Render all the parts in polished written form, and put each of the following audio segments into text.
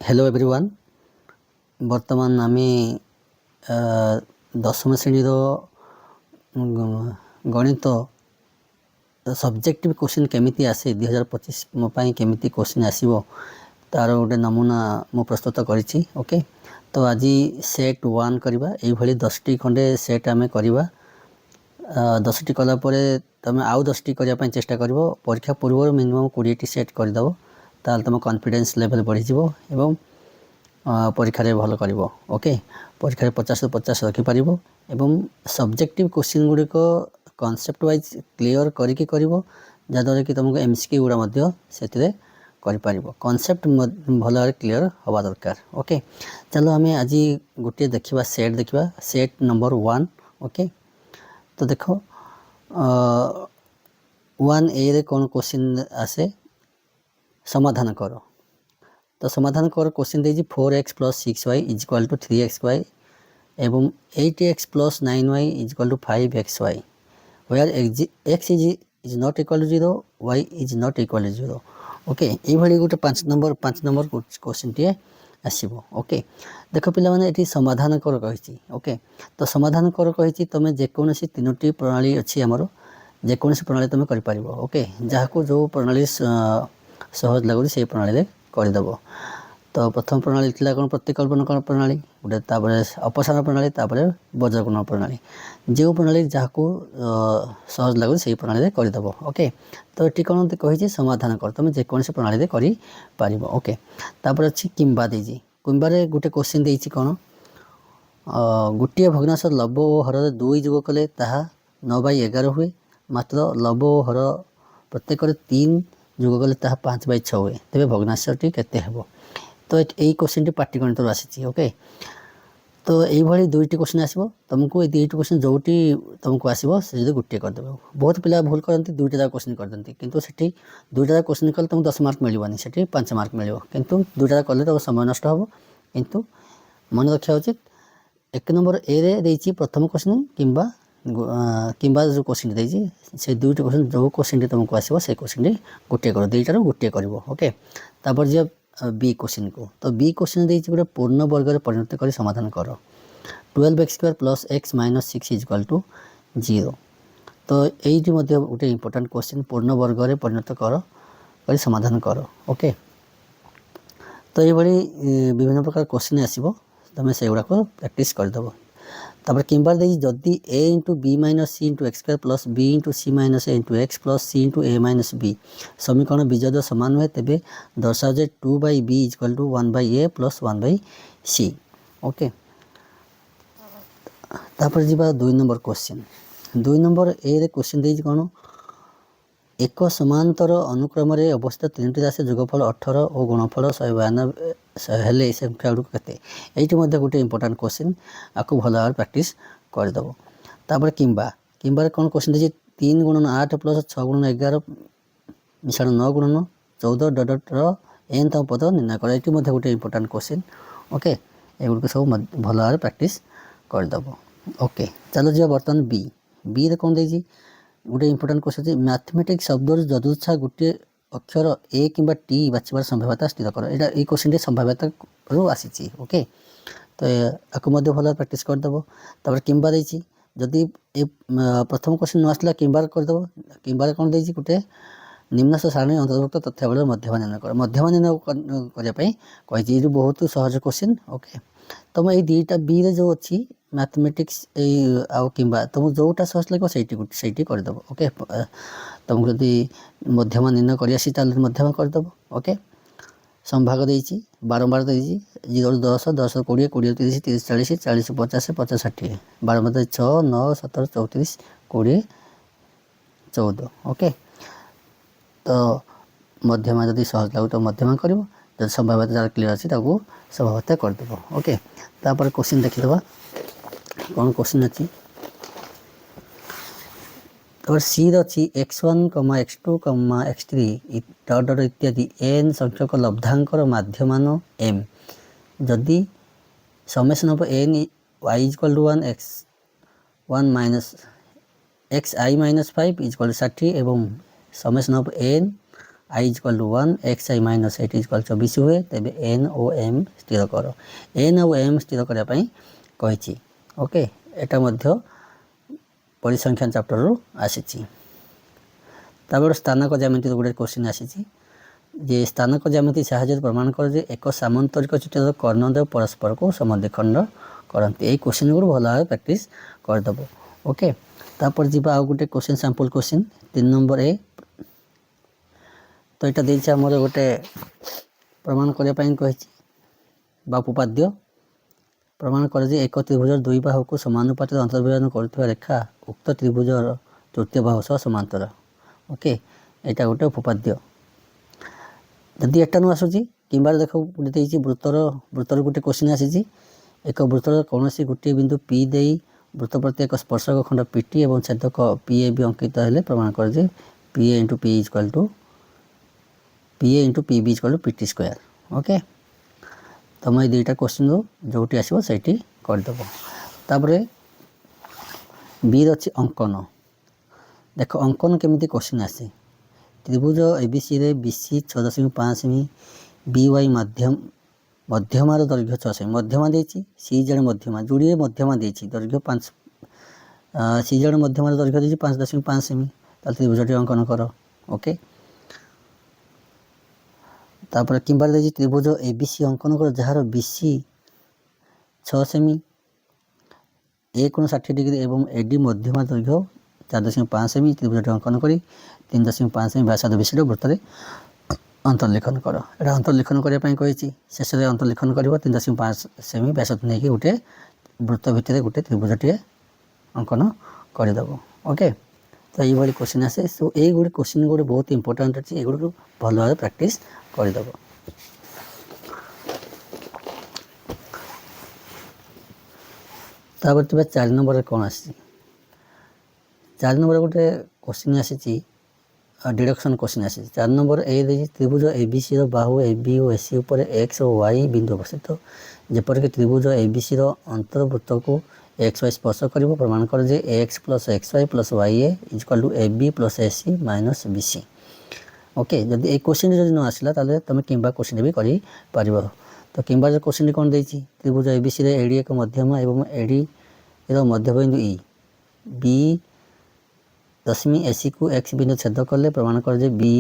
Hello everyone बर्तमान आमे दशम श्रेणी गणित सब्जेक्टिव क्वेश्चन केमिति आसे 2025 मोपाई केमिति क्वेश्चन आसीबो तार गोटे नमूना मु प्रस्तुत करिछि। ओके तो आज सेट 1 करबा एई भली 10 टी खंडे सेट आमे करबा 10 टी कला परे तमे आउ 10 टी करिया पई चेष्टा करबो। परीक्षा पूर्व मिनिमम 20 टी सेट कर दबो ताल तम कॉन्फिडेंस लेवल बढ़ी जिवो एवं परीक्षा भल कर। ओके परीक्षा 50 ରୁ 50 रखिपर एवं सब्जेक्टिव क्वेश्चन गुड़िक कॉन्सेप्ट वाइज क्लियर करके जहाँद्वारा कि तुमको एमसीक्यू गुड़ा से कॉन्सेप्ट भल भाव क्लियर हवा दरकार। ओके चलो आम आज गोटे देखा सेट नंबर 1। ओके तो देख 1A रे कौन क्वेश्चन आसे समाधान कर। तो समाधान कर क्वेश्चन दे 4x + 6y = 3xy एवं 8x + 9y = 5xy where x is not equal to 0 y is not equal to 0। Okay ये भली गोटे 5 नंबर क्वेश्चन टी आसीबो। ओके देख पिला माने एटी समाधान कर कहिछि। ओके तो समाधान कर कहिछि तमे जेकोनसी तीनोटी प्रणाली अछि हमरो जेकोनसी प्रणाली तमे करि परिबो। ओके जाहाको जो प्रणाली सहज लागुछि से प्रणाली रे कर दबो। तो प्रथम प्रणाली थिला कोन प्रतिकल्पन प्रणाली गोटे तापरे अपसारण प्रणाली तापरे वज्रकोण प्रणाली जो प्रणाली जाहाको सहज लागुछि से प्रणाली रे कर दबो। ओके तो एटी कोन कहिछि समाधान कर तमे जेकोनसी प्रणाली रे करि पारिबो। ओके तापर अछि किंबा देछि किंबा रे गोटे क्वेश्चन देछि कोन गोटे भग्नांश लब्ध ओ हर 2 जोग कले ताहा 9/11 हुए मात्र लब्ध ओ हर प्रत्येक 3 जोग कले ताहा 5/6 हुए तेबे भग्नांशटी केते हेबो। तो यही क्वेश्चन टी पाटीगणित आसी। ओके तो यही दुईटी क्वेश्चन आसो तुमको ये दुईटी क्वेश्चन जोटी तुमको आसो से गोटे करदे। बहुत पिला भूल करते दुईटा जाक क्वेश्चन करते किंतु सेठी दुईटा जाक क्वेश्चन कले तुमको 10 मार्क मिलवानी सेठी 5 मार्क मिल किंतु दुईटा कले तुम समय नष्ट हम। किंतु मन रखा उचित 1 नंबर ए रे देछि प्रथम क्वेश्चन किंबा किंबा जो क्वेश्चन देछि से दुईटा क्वेश्चन जो क्वेश्चन तुमको आसो से क्वेश्चन गोटे कर दुईटार गोटे कर। ओके तापर जे बी क्वेश्चन को तो बी क्वेश्चन देछि गोटे पूर्ण वर्ग रे परिणत कर समाधान कर 12x² + x - 6 = 0। तो यही मध्य गोटे इंपोर्टेंट क्वेश्चन पूर्ण वर्ग रे परिणत कर समाधान कर। ओके तो ये विभिन्न प्रकार क्वेश्चन आसीबो तमे से गुडा को प्रैक्टिस कर दबो। तापर किंबा देछि जदि a * b - c * x² + b * c - a * x + c * a - b समीकरण बीजोड़ समान हुए तेबे दर्शाओ जे 2/b = 1/a + 1/c। ओके तापर जीवा 2 नंबर क्वेश्चन 2 नंबर ए रे क्वेश्चन देछि कोन एक समांतर अनुक्रम रे अवस्थित तीनटी राशि जोगफल 18 और गुणफल 192 हेले संख्या गुड केते एठी मध्ये गोटे इंपोर्टेंट क्वेश्चन आको भल भाव प्रैक्टिस कर दबो। तापर किंबा किंबा रे कोन क्वेश्चन देछि 3 × 8 + 6 × 11 मिश्रण 9 × 14 डॉट रो n तम पद निर्णय कर एठी मध्ये गोटे इंपोर्टेंट क्वेश्चन। ओके एगुड को सब भल भाव प्रैक्टिस कर दबो। ओके चलो जे बर्तन बी रे कोन देछि गोटे इंपोर्टेंट क्वेश्चन मैथमेटिक्स शब्द जदुच्छा गोटे अक्षर ए कि टी बाछिबार संभाव्यता स्थिर कर एटा ए क्वेश्चन टी संभाव्यता रो आसीछि। ओके तो आको मध्ये भल प्रैक्टिस कर दबो। तापर किंबा देछि जदि ए प्रथम क्वेश्चन न आसला किंबा कर दबो किंबा कोन देछि गोटे निम्नस्थ सारणी अंतर्भुक्त तथ्यावली मध्यमा निर्णय कर मध्यमा निर्णय करिया पई कहिछि ये बहुत सहज क्वेश्चन। ओके तुम ये दुईटा बी रे जो अच्छी मैथमेटिक्स आउ किंबा तुम जोटा सहज लगे सही करदेव। ओके तुमको यदि मध्यमा निर्णय कर मध्यमा करदेव। ओके संभाग देछि बारंबार देछि 0 ରୁ 10 10 ରୁ 20 20 ରୁ 30 30 40 40 ରୁ 50 50 60 बारंबार 6 9 17 34 20 14। ओके तो मध्यमा यदि सहज लगे तो मध्यमा कर जब संभाव्यता जहाँ क्लीयर अच्छी संभाव्यता करदेव। ओके तापर क्वेश्चन देखीदबा कौन क्वेश्चन अच्छी तो सी अच्छी x1, x2, x3 dot dot इत्यादि n संख्यक लब्धांकर माध्यमान m जदि summation of n y = 1 x1 - xi - 5 = 60 एवं summation of n i equal to 1 x i minus 8 equal 24 हुए तेज एन ओ एम स्थिर कर एन ओ एम स्थिर करने कही ओके एटा मध्य परिसंख्यान चैप्टर रु आसी तापर स्थानक ज्यामिति गोटे क्वेश्चन आसी जे स्थानक ज्यामिति साहाय्य प्रमाण कर जे एक सामांतरिक चित्र कर्णद्वय परस्पर को समद्विखंड करते यही क्वेश्चन गुड़ भल भाव प्रैक्टिस करदेव ओके तापर जी आउ गोटे question sample question 3 number A तो यहाँ देखे आमर गोटे प्रमाण करने कही उपपाद्य प्रमाण कर एक त्रिभुज दुई बाहु को समानुपात अंतर्विभाजन कर रेखा उक्त त्रिभुज तृतीय बाहु सह समांतर ओके यहाँ गोटे उपपाद्य जदि एटा नु आसूँ कि देख गोटे वृत्तर गोटे क्वेश्चन आसी एक वृत्तर कौन गोटे बिंदु पी दे वृत्त प्रति एक स्पर्शक खंड पीटी और छेदक पी ए भी अंकित हेले प्रमाण कर जे P A into P equal to P A into P B equal to PT square okay तो मैं दुईटा क्वेश्चन जोटी आसो से करदेव तापर बी अच्छी अंकन देख अंकन केमी क्वेश्चन आसे त्रिभुज एबीसी रे बीसी 6.5 सेमी बी वाई मध्यमार दैर्घ्य 6 सेमी मध्यमा देछि सी जड़े मध्यमा जोड़िए मध्यमा देछि दैर्घ्य 5 सी जड़े मध्यमार दैर्घ्य देछि 5.5 सेमी ताल त्रिभुजटी अंकन कर ओके तापर किंबार देछि त्रिभुज एबीसी अंकन कर जहार बीसी 6 सेमी ए कोण 60 डिग्री एवं एडी मध्यमा दैर्घ्य 4.5 सेमी त्रिभुजटी अंकन करी 3.5 सेमी व्यासार्ध विशिष्ट वृत्त अंतर्लिखन कर एटा अंतर्लिखन करने शेष में अंतर्लिखन कर 3.5 सेमी व्यासार्ध नहीं गोटे वृत्त भितर गोटे त्रिभुजटे अंकन करदेव ओके तो ये क्वेश्चन आसे सो ये गोटे क्वेश्चन गोटे बहुत इंपोर्टेंट अच्छी ये भल भाव प्रैक्टिस करदेव तापर 4 नंबर कौन आसी 4 नंबर गोटे क्वेश्चन आसी डिडक्शन क्वेश्चन आसी 4 नंबर ए देखिए त्रिभुज एबीसी बाहु ए बी और एसी उपर एक्स और वाई बिंदु अवस्थित जेपरिक त्रिभुज एबीसी अंतर्वृत्त को एक्स वाई स्पर्श कर प्रमाण कर जे x plus x y plus y a equal to a b plus a c minus b c okay जब ये क्वेश्चन जब न आसला तुम किंबा क्वेश्चन भी कर तो किंबा जो क्वेश्चन कौन देती त्रिभुज एबीसी एडी एक मध्यमा एवं एडी मध्यबिंदु ई बी दशमी एसी को एक्स बिंदु छेद कले प्रमाण कर जे बी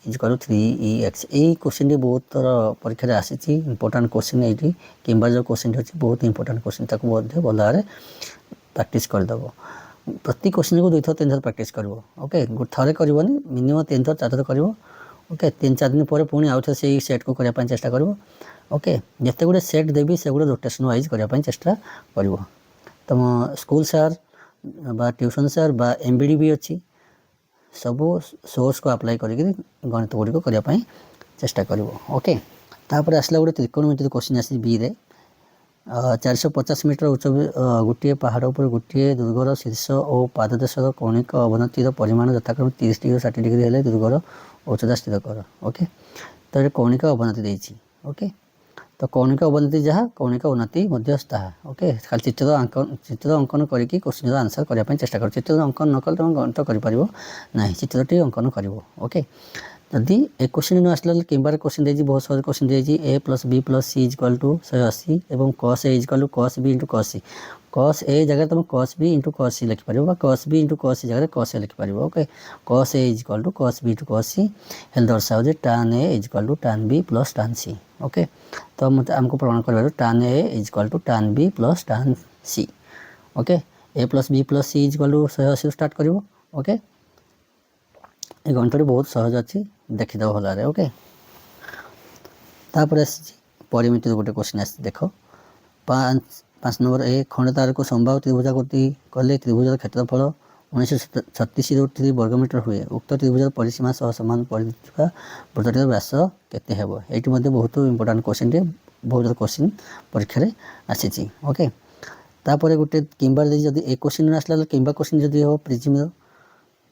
इक्वल 3EX यही क्वेश्चन बहुत थर परीक्षा आसी इंपोर्टाट क्वेश्चन ये किंबा जो क्वेश्चन अच्छी बहुत इंपोर्टाट क्वेश्चन भल भाव प्रैक्टिस करदेव प्रति क्वेश्चन को 2 थर 3 थर प्रैक्टिस कर ओके थे करनी मिनिमम 3 थर 4 थर कर ओके 3-4 दिन पर पुणी आउ थे से सेट को करने चेष्टा कर ओके जिते गुड़े सेट देवी से गुड़े रोटेशन वाइज करने चेष्टा कर तुम स्कूल सार बा ट्यूशन सार बा एमबीडी भी अच्छी सबू सोर्स को अप्लाई करके गणित गुड़ी को करने चेष्टा कर ओके तापर आसला गोटे त्रिकोणमिति क्वेश्चन आसी बी रे 450 मीटर उच्च गोटे पहाड़ पर गोटे दुर्गर शीर्ष और पाददेशर कौणिक अवनतिर परिमाण यथाक्रम 30 डिग्री 60 डिग्री हेले दुर्गर उच्चता स्थिर कर ओके तो ये कौणिक अवनति देछि ओके तो कौणिक अवनति जहाँ कौणिक उन्नति ताहा ओके खाली चित्र अंकन करके क्वेश्चन आंसर करने चेष्टा कर चित्र अंकन न कले तुम गणित कर चित्रटी अंकन कर ओके जदि एक क्वेश्चन न आसला किंबार क्वेश्चन देजी बहुत सहज क्वेश्चन देजी A plus B plus C equal to 180 एवं cos A equal to cos B into cos C cos A जगह तुम cos B into cos C लिखिपर cos B into cos C जगह कस ए लिखिपर okay cos A equal to cos B into cos C हेल्ले दर्शाओ जे tan A equal to tan B plus tan C okay तो मतलब आमको प्रमाण कर tan A equal to tan B plus tan C okay A plus B plus C equal to 180 start कर okay ये गणित बहुत सहज अच्छी देखीद भल ओके तापर परिमिति गोटे क्वेश्चन आस देख 5 नंबर ए खंडतार को संभाव त्रिभुजाकृति कले त्रिभुज क्षेत्रफल 1936 वर्गमीटर हुए उक्त त्रिभुज परिसीमा सह सामान पड़ता वृत्तटिर व्यास केते हेबो एटी मध्ये बहुत इंपोर्टेंट क्वेश्चन टे बहुत क्वेश्चन परीक्षा रे आसी ओके तापर गोटे किंबार जदि ए क्वेश्चन आसला किंबा क्वेश्चन जदि हो प्रिज्म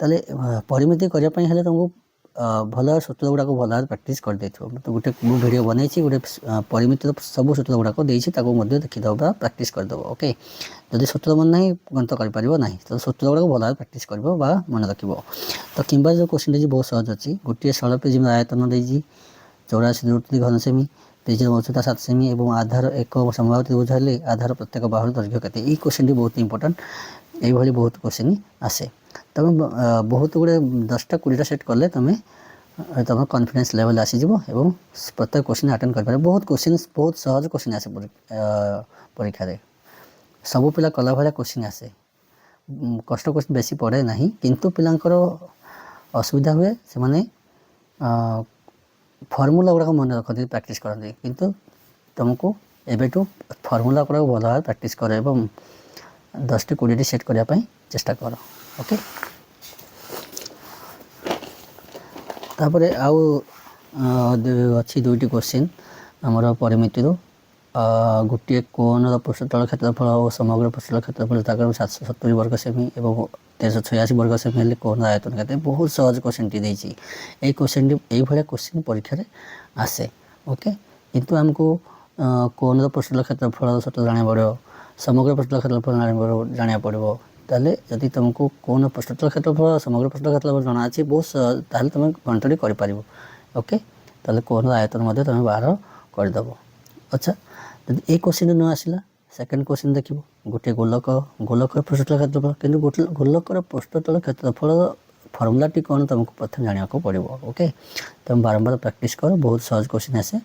ताले परिमिति करने हेले तुमको ଭଲ ସୂତ୍ର ଗୁଡ଼ାକ ଭଲ ଭାବରେ ପ୍ରାକ୍ଟିସ୍ କରିଦେଇଥିବ। ତ ଗୋଟେ ମୁଁ ଭିଡ଼ିଓ ବନେଇଛି, ଗୋଟେ ପରିମିତିର ସବୁ ସୂତ୍ର ଗୁଡ଼ାକ ଦେଇଛି, ତାକୁ ମଧ୍ୟ ଦେଖିଦେବ ବା ପ୍ରାକ୍ଟିସ୍ କରିଦେବ। ଓକେ, ଯଦି ସୂତ୍ର ମନେ ନାହିଁ ଗଣିତ କରିପାରିବ ନାହିଁ, ତ ସୂତ୍ର ଗୁଡ଼ାକ ଭଲ ଭାବରେ ପ୍ରାକ୍ଟିସ୍ କରିବ ବା ମନେ ରଖିବ। ତ କିମ୍ବା ଯେଉଁ କୋଶ୍ଚିନ୍ ଦେଇଛି ବହୁତ ସହଜ ଅଛି। ଗୋଟିଏ ଷୋଳ ପ୍ରିଜିମ୍ର ଆୟତନ ଦେଇଛି 84 ଘନ ସେମି, ପ୍ରିଜିମ୍ର ଉଚ୍ଚତା 7 ସେମି ଏବଂ ଆଧାର ଏକ ସମବାହୁ ତ୍ରିଭୁଜ ହେଲେ ଆଧାର ପ୍ରତ୍ୟେକ ବାହୁର ଦୈର୍ଘ୍ୟ କେତେ? ଏଇ କୋଶ୍ଚିନ୍ଟି ବହୁତ ଇମ୍ପୋର୍ଟାଣ୍ଟ। এইভাবে ବହୁତ କୋଶ୍ଚିନ୍ ଆସେ। ତମେ ବହୁତ ଗୁଡ଼ିଏ 10ଟା 20ଟା ସେଟ୍ କଲେ ତୁମ କନଫିଡେନ୍ସ ଲେଭେଲ୍ ଆସିଯିବ ଏବଂ ପ୍ରତ୍ୟେକ କୋଶ୍ଚିନ୍ ଆଟେଣ୍ଡ କରିପାରିବ। ବହୁତ କୋଶ୍ଚିନ୍, ବହୁତ ସହଜ କୋଶ୍ଚିନ୍ ଆସେ ପରୀକ୍ଷାରେ। ସବୁ ପିଲା କଲା ଭଳିଆ କୋଶ୍ଚିନ୍ ଆସେ, କଷ୍ଟ କୋଶ୍ଚିନ୍ ବେଶୀ ପଡ଼େ ନାହିଁ। କିନ୍ତୁ ପିଲାଙ୍କର ଅସୁବିଧା ହୁଏ, ସେମାନେ ଫର୍ମୁଲା ଗୁଡ଼ାକ ମନେ ରଖନ୍ତି, ପ୍ରାକ୍ଟିସ୍ କରନ୍ତି। କିନ୍ତୁ ତୁମକୁ ଏବେଠୁ ଫର୍ମୁଲା ଗୁଡ଼ାକ ଭଲ ଭାବରେ ପ୍ରାକ୍ଟିସ୍ କର ଏବଂ 10ଟି 20ଟି ସେଟ୍ କରିବା ପାଇଁ ଚେଷ୍ଟା କର। ଓକେ, ତାପରେ ଆଉ ଅଛି 2ଟି କୋଶ୍ଚିନ୍ ଆମର ପରିମିତିରୁ। ଗୋଟିଏ କୋଣର ପୃଷ୍ଠତଳ କ୍ଷେତ୍ରଫଳ ଓ ସମଗ୍ର ପୃଷ୍ଠତଳ କ୍ଷେତ୍ରଫଳ ତାଙ୍କର 770 ବର୍ଗ ସେମି ଏବଂ 1386 ବର୍ଗ ସେମି ହେଲେ କୋଣର ଆୟତନ କେତେ? ବହୁତ ସହଜ କୋଶ୍ଚିନ୍ଟି ଦେଇଛି। ଏଇ କୋଶ୍ଚିନ୍ଟି, ଏଇଭଳିଆ କୋଶ୍ଚିନ୍ ପରୀକ୍ଷାରେ ଆସେ। ଓକେ, କିନ୍ତୁ ଆମକୁ କୋଣର ପୃଷ୍ଠତଳ କ୍ଷେତ୍ରଫଳ ସୂତ୍ର ଜାଣିବାକୁ ପଡ଼ିବ, ସମଗ୍ର ପୃଷ୍ଠତଳ କ୍ଷେତ୍ରଫଳ ଜାଣିବାକୁ ପଡ଼ିବ। ତାହେଲେ ଯଦି ତୁମକୁ କୋଣ ପୃଷ୍ଠତଳ କ୍ଷେତ୍ରଫଳ, ସମଗ୍ର ପୃଷ୍ଠତଳ କ୍ଷେତ୍ରଫଳ ଜଣା ଅଛି ବହୁତ, ତାହେଲେ ତୁମେ ଗଣିତଟି କରିପାରିବ। ଓକେ, ତାହେଲେ କୋଣର ଆୟତନ ମଧ୍ୟ ତୁମେ ବାହାର କରିଦେବ। ଆଚ୍ଛା, ଯଦି ଏଇ କୋଶ୍ଚିନ୍ ନ ଆସିଲା, ସେକେଣ୍ଡ କୋଶ୍ଚିନ୍ ଦେଖିବ। ଗୋଟିଏ ଗୋଲକର ପୃଷ୍ଠତଳ କ୍ଷେତ୍ରଫଳ, କିନ୍ତୁ ଗୋଲକର ପୃଷ୍ଠତଳ କ୍ଷେତ୍ରଫଳ ଫର୍ମୁଲାଟି କ'ଣ ତୁମକୁ ପ୍ରଥମେ ଜାଣିବାକୁ ପଡ଼ିବ। ଓକେ, ତୁମେ ବାରମ୍ବାର ପ୍ରାକ୍ଟିସ୍ କର, ବହୁତ ସହଜ କୋଶ୍ଚିନ୍ ଆସେ।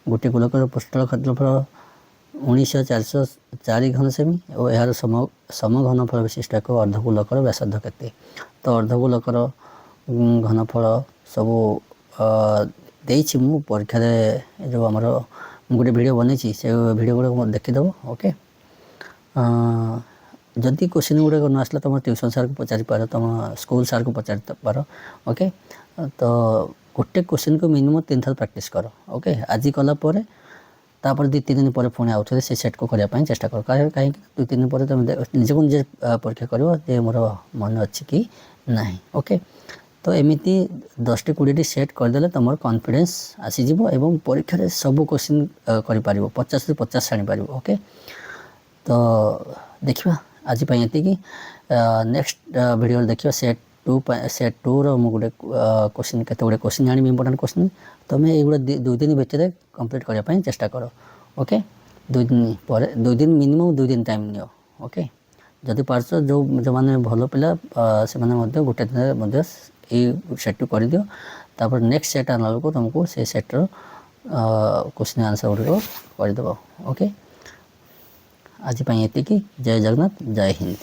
ଗୋଟିଏ ଗୋଲକର ପୃଷ୍ଠତଳ କ୍ଷେତ୍ରଫଳ 19,404 ଘନ ସେମି ଓ ଏହାର ସମଘନଫଳ ବିଶିଷ୍ଟ ଏକ ଅର୍ଦ୍ଧଗୋଲକର ବ୍ୟାସାର୍ଦ୍ଧ କେତେ? ତ ଅର୍ଦ୍ଧଗୋଲକର ଘନଫଳ ସବୁ ଦେଇଛି ମୁଁ ପରୀକ୍ଷାରେ। ଯେଉଁ ଆମର ମୁଁ ଗୋଟେ ଭିଡ଼ିଓ ବନେଇଛି, ସେ ଭିଡ଼ିଓ ଗୁଡ଼ାକ ଦେଖିଦେବ। ଓକେ, ଯଦି କୋଶ୍ଚିନ୍ ଗୁଡ଼ାକ ନ ଆସିଲା ତୁମ ଟ୍ୟୁସନ୍ ସାର୍କୁ ପଚାରିପାର, ତୁମ ସ୍କୁଲ ସାର୍କୁ ପଚାରିପାର। ଓକେ, ତ ଗୋଟେ କୋଶ୍ଚିନ୍କୁ ମିନିମମ୍ 3 ଥର ପ୍ରାକ୍ଟିସ୍ କର। ଓକେ, ଆଜି କଲା ପରେ ତାପରେ 2-3 ଦିନ ପରେ ପୁଣି ଆଉଥରେ ସେ ସେଟ୍କୁ କରିବା ପାଇଁ ଚେଷ୍ଟା କର। କାହିଁକି 2-3 ଦିନ ପରେ ତୁମେ ନିଜକୁ ନିଜେ ପରୀକ୍ଷା କରିବ ଯେ ମୋର ମନେ ଅଛି କି ନାହିଁ। ଓକେ, ତ ଏମିତି 10ଟି 20ଟି ସେଟ୍ କରିଦେଲେ ତୁମର କନଫିଡେନ୍ସ ଆସିଯିବ ଏବଂ ପରୀକ୍ଷାରେ ସବୁ କୋଶ୍ଚିନ୍ କରିପାରିବ, 50ରୁ 50 ଆଣିପାରିବ। ଓକେ, ତ ଦେଖିବା ଆଜି ପାଇଁ ଏତିକି। ନେକ୍ସଟ ଭିଡ଼ିଓରେ ଦେଖିବା ସେଟ୍ 2ର ମୁଁ ଗୋଟେ କୋଶ୍ଚିନ୍, କେତେ ଗୁଡ଼ିଏ କୋଶ୍ଚିନ୍ ଆଣିବି, ଇମ୍ପୋର୍ଟାଣ୍ଟ କୋଶ୍ଚିନ୍। ତୁମେ ଏଇଗୁଡ଼ା 2 ଦିନ ଭିତରେ କମ୍ପ୍ଲିଟ୍ କରିବା ପାଇଁ ଚେଷ୍ଟା କର। ଓକେ, 2 ଦିନ ପରେ, 2 ଦିନ ମିନିମମ୍ 2 ଦିନ ଟାଇମ୍ ନିଅ। ଓକେ, ଯଦି ପାରୁଛ, ଯେଉଁମାନେ ଭଲ ପିଲା ସେମାନେ ମଧ୍ୟ ଗୋଟେ ଦିନରେ ମଧ୍ୟ ଏଇ ସେଟ୍ଟି କରିଦିଅ। ତାପରେ ନେକ୍ସଟ ସେଟ୍ ଆଣିଲା ବେଳକୁ ତୁମକୁ ସେ ସେଟ୍ର କୋଶ୍ଚିନ୍ ଆନ୍ସର୍ ଗୁଡ଼ିକ କରିଦେବ। ଓକେ, ଆଜି ପାଇଁ ଏତିକି। ଜୟ ଜଗନ୍ନାଥ, ଜୟ ହିନ୍ଦ।